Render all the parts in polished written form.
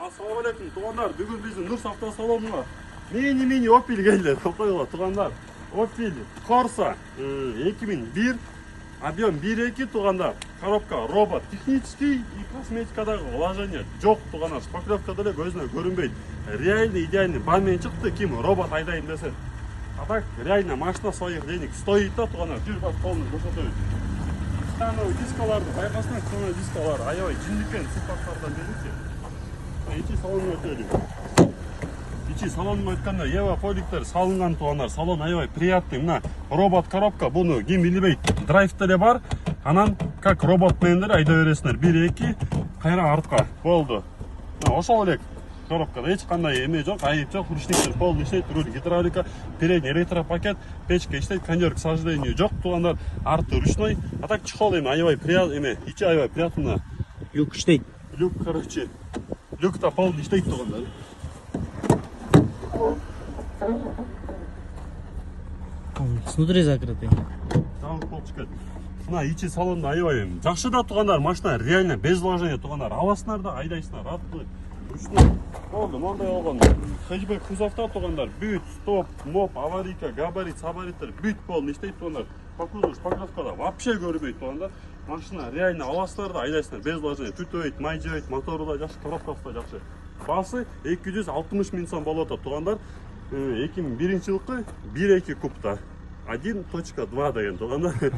Ассалаумағалейкум туғандар, бүгін біздің Нұрс автосалонына мини Opel келді. Қойылы туғандар, Opel Corsa 2001, объем 1.2 туғандар, коробка робот, технический и косметикадағы вложение жоқ туғандар, шпаклевкада көзіне көрінбейді. Реальный, идеальный баммен шықты, кім робот айдайын десе. А так, реально машина своих денег стоит да туғандар, жүр бас қолын көрсетейін. Становый дискаларды, байқасынан становый дискалар, аябай жіндіккен сипаттардан беріңше. Ичи салонға өтелі. Ичи салонға өткенде Ева поликтер салынған туғандар. Салон аябай приятный. Мына робот коробка, бұны кем билбейт. Драйвтері бар. Анан как робот мендер айда бересіңдер. 1-2 қайра артқа болды. Ошол элек коробкада эч кандай эме жок, айып жок, ручниктер полный иштейт, руль гидравлика, передний электропакет, печка иштейт, кондер, к сожалению, жок туғандар. Арты ручной. А так чехол эме аябай приятный эме. Ичи аябай приятный. Люк иштейт. Люк, короче. Люк-то полный иштейт туғандар. Снутри закрытый. Там полчика. Мына ичи салонда аябай жакшы да туғандар, машина реально без вложения туғандар. Аласыңар да айдайсыңар, атты. Ручной. Болды, мондай алган. Хэтчбэк кузовта туғандар, бүт, стоп, моп, аварийка, габарит, сабариттер, бүт полный иштейт туғандар. По кузову шпаклевкада вообще көрбейт туғандар. Машина реально аласыңар да айдайсыңар без вложения. Түтөйт, май жебейт, мотору да жакшы, коробкасы да жакшы. Басы 260 миң сом болот туғандар. 2001 жылкы 1.2 кубта. 1.2 деген туғандар.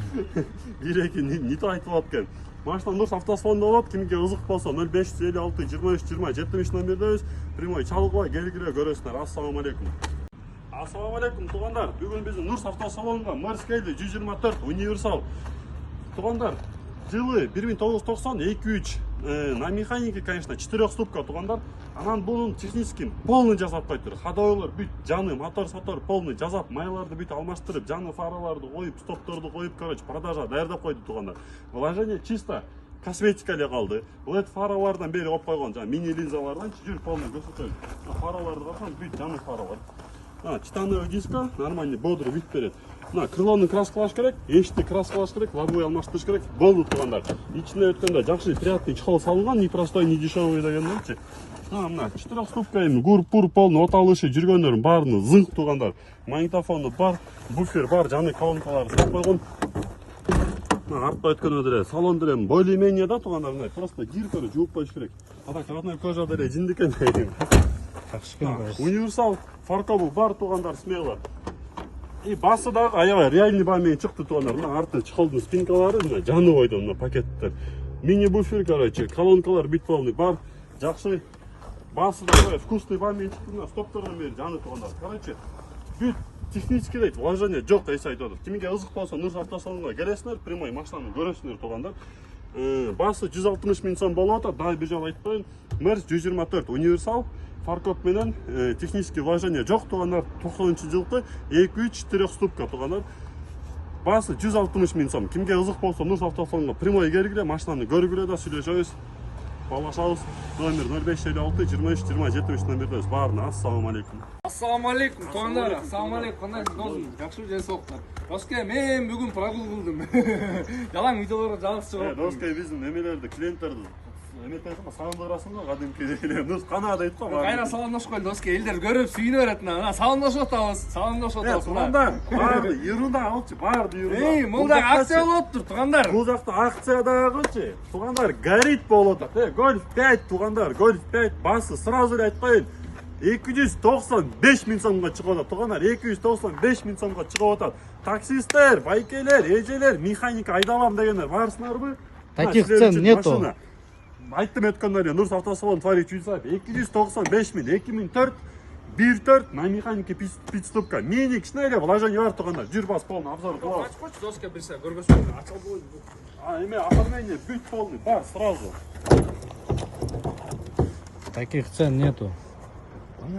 1.2 не то айтып атқан. Машина Нұрс автосалонда болот, кимге ызык болсо 0556 23 20 70 номердебиз. Прямой чалгыла келгиле көрөсүңөр. Ассалаумағалейкум. Ассалаумағалейкум туғандар. Бүгүн биздин Нұрс автосалонунга Мерс келди 124 универсал. Туғандар, жылы 1990 2.3 на механике, конечно, 4 ступка туғандар. Анан бұның техническим полный жасап қайтыр. Ходовойлар бүт жаны, мотор-сатор полный жасап, майларды бүт алмаштырып, жаны фараларды қойып, стопторды қойып, короче, продажа даярдап қойды туғандар. Вложение чисто косметикале қалды. LED фаралардан бері қойып қойған, жаңа мини линзалардан жүр полный көрсөтөйүн. Фараларды қарасаң бүт жаны фаралар. Титановый диска, нормальный, бодрый вид берет. Крылоны краскалаш керек, эшикти краскалаш керек, лобовой алмаштырыш керек. Болду туғандар. Ичине өткөндө жакшы приятный чехол салынган, не простой, не дешевый дегендерчи. Мына 4 ступка эми гур-пур полный от алышы жүргөндөрдүн баарыны зыңк туғандар. Магнитофону бар, буфер бар, жаны колонкалары салып койгон. Артта өткөндө деле салон деле более-менее да туғандар. Просто гирканы жууп коюш керек. Так родной кожа деле жиндикен. Универсал фаркобу бар туғандар, смело. И басы дагы аябай реальный баммен чыкты туғандар. Арты чехолдун спинкалары жаны койду пакеттер. Мини буфер, короче, колонкалар бүт полный бар. Жакшы. Басы дагы вкусный баммен чыкты. Стоптордон бери жаны туғандар. Короче, бүт технический дейт, вложение жок дейт айтып. Кимге ызык болсо Нұрс автосалонго келесиңер, прямой машинаны көрөсүңөр туғандар. Басы 160 миң сом болуп атат. Дагы бир жолу айтып коеюн. Мерс 124 универсал. Фаркоп менен технический вложение жок туғандар. 90 жылкы 2-3 ступка туғандар. Басы 160 миң сом. Кимге ызык болсо Нұрс автосалонго прямой келгиле, машинаны көргүлө да сүйлөшөбүз. Балашабыз. Номер 0556 23 20 70 номердебиз. Баарына ассалаумағалейкум. Ассалаумағалейкум туғандар. Ассалаумағалейкум. Кандайсың досым? Жакшы денсаулыктар. Доске, мен бүгүн прогул кылдым. Жалаң видеолорго жабыс чыгып. Доске биздин эмелерди, клиенттерди эметесиңби, сагындырасың го, кадимки Нұрс кана дейт го. Кайра салондошуп койду доске, элдер көрүп сүйүнүп берет мына. Салондошуп атабыз, салондошуп атабыз. Туғандар, баарды ерунда алчы, баарды ерунда. Мында акция болуп тур туғандар. Бул жакта акциядагычы, туғандар, горит болуп атат. Golf 5 туғандар, Golf 5 басы сразу эле айтып коеюн. 295 миң сомго чыгып атат. Туғандар, 295 миң сомго чыгып атат. Таксисттер, байкелер, эжелер, механика айдалам дегендер барсыңарбы? Таких цен нету. Айттым өткөндө Нұрс автосалон творить чуйсап 295 миң 2004 1.4 на механике пит-ступка. Мини кичине эле вложение бар туғандар. Жүр бас полный обзор кылабыз. Ачып койчу доске берсе көргөзсөң. Ачып койду. Эме оформление бүт полный бар сразу. Таких цен нету.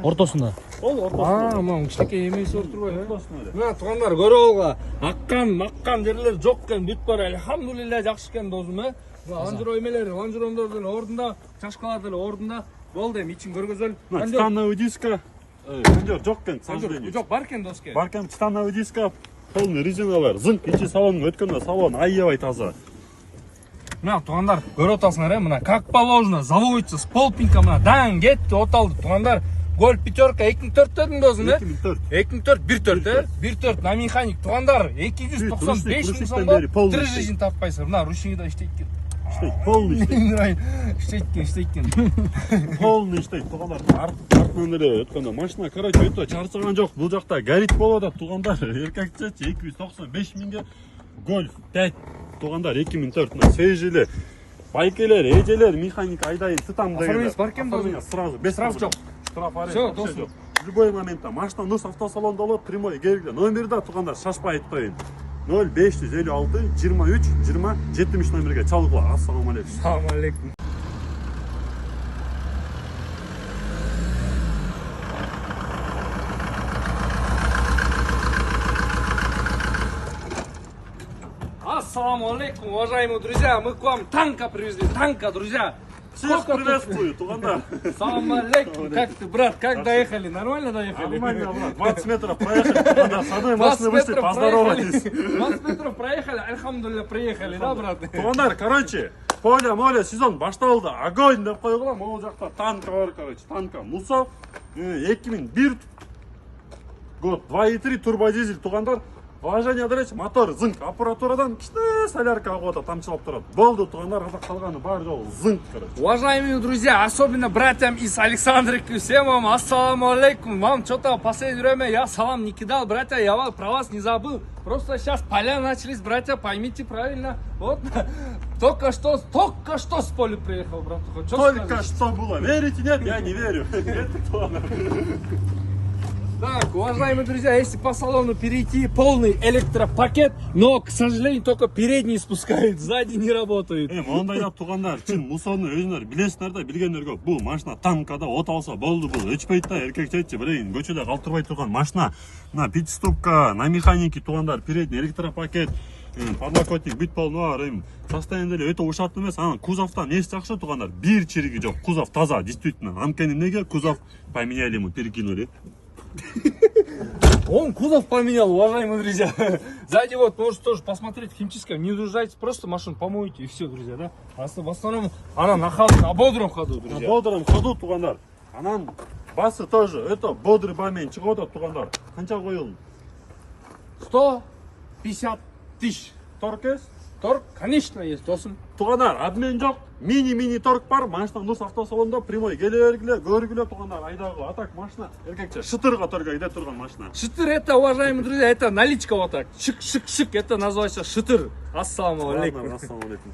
Ортосунда. Ол ортосунда. Мына кичинекей эмеси бар турбайбы? Мына туғандар көрө алга. Аккан жерлер жок экен, бүт бар. Алхамдулилля жакшы экен досум, Анжыро эмелери, анжыромдордун ордунда, чашкалар деле ордунда. Болду эми ичин көргөзөлү. Титановый диска, кондер жок экен, к сожалению. Жок, бар экен доске. Бар экен, титановый диска, полный резиналар, зыңк ичи салонго өткөндө салон аябай таза. Мына туғандар көріп отырсыңдар, мына как положено, заводится с полпинка, мына дан кетті, оталды. Туғандар Golf пятерка 2004 дедің дозын, 2004 1.4, 1.4 на механик. Туғандар 295 мың сомға тірі таппайсың. Мына ручныйда іштейді. Полный іштейді. Полный іштейді. Туғандар артынан еле өткенде машина, короче, өте чарчаған жоқ. Бұл жақта горит болады. Туғандар еркекчечи 295 мыңға Golf 5. Туғандар 2004 свежелі. Байкелер, ежелер, механик айдайын тытам деген. Оформление бар кен дозын? Сразу, без Штраф жоқ. Штраф Все, досым. В любой моментта машина нұс автосалонда олады, прямой келгіле. Номерді туғандар шашпай айтпайын. 0556 23 20 70 номерге чалғыла. Ассаламу алейкум. Ассаламу алейкум. Ассаламу алейкум, уважаемые друзья, мы к вам танка привезли, друзья. Всех приветствую, туғандар. Ассаламу алейкум, как ты, брат, как доехали? Нормально доехали? Нормально, брат. 20 метров проехали, туғандар. С одной машины вышли, поздоровались. 20 метров проехали, альхамдулилля, приехали, да, брат? Туғандар, короче, поле сезон башталды. Огонь деп қойғылам, ол жақта танка бар, короче, танка. Мусов, 2001 год, 2.3 турбодизель, туғандар. Вложение дұрыс, мотор зынк, аппаратурадан кішті солярка ағуата тамшылап тұрады. Болды, туғандар қазақ қалғаны бар жол зынк, короче. Уважаемые друзья, особенно братьям из Александрики, всем вам ассаламу алейкум. Вам что-то в последнее время я салам не кидал, братья, я про вас не забыл. Просто сейчас поля начались, братья, поймите правильно. Вот, только что с поля приехал, братуха. Только что было. Верите, нет? Я не верю. Так, уважаемые друзья, если по салону перейти, полный электропакет, но, к сожалению, только передний спускает, сзади не работает. Ондайда туғандар, чын мусоны өзінер білесіңдер да, білгендер көп. Бұл машина танкада от алса болды, бұл өчпейді да, еркекчетші білейін, көшеде қалтырбай тұрған машина. На пит-стопка, на механике туғандар, передний электропакет, подлокотник бүт полный, состояниелер өте ушатты емес, ана кузовтан несі жақсы туғандар, бір чирігі жоқ, кузов таза, действительно. Амкені неге кузов поменяли ему, перекинули. Он кузов поменял, уважаемые друзья. Сзади вот можете тоже посмотреть химчистка. Не уезжайте, просто машину помойте и все, друзья, да? А в основном она на бодром ходу, друзья. На бодром ходу туғандар. Анан басы тоже, это бодрый бамен шығады туғандар. Қанша қойылын? 150 тысяч. Торг есть? Торг, конечно, есть, досым. Туғандар, обмен жоқ, мини торг бар, машина нұс автосалонда прямой келергіле, көргіле туғандар, айдағы атак машина, еркекше, шытырға торга иде тұрған машина. Шытыр, это, уважаемые друзья, это наличка вот так, шик, это называется шытыр. Ассаламу алейкум. Ассаламу алейкум.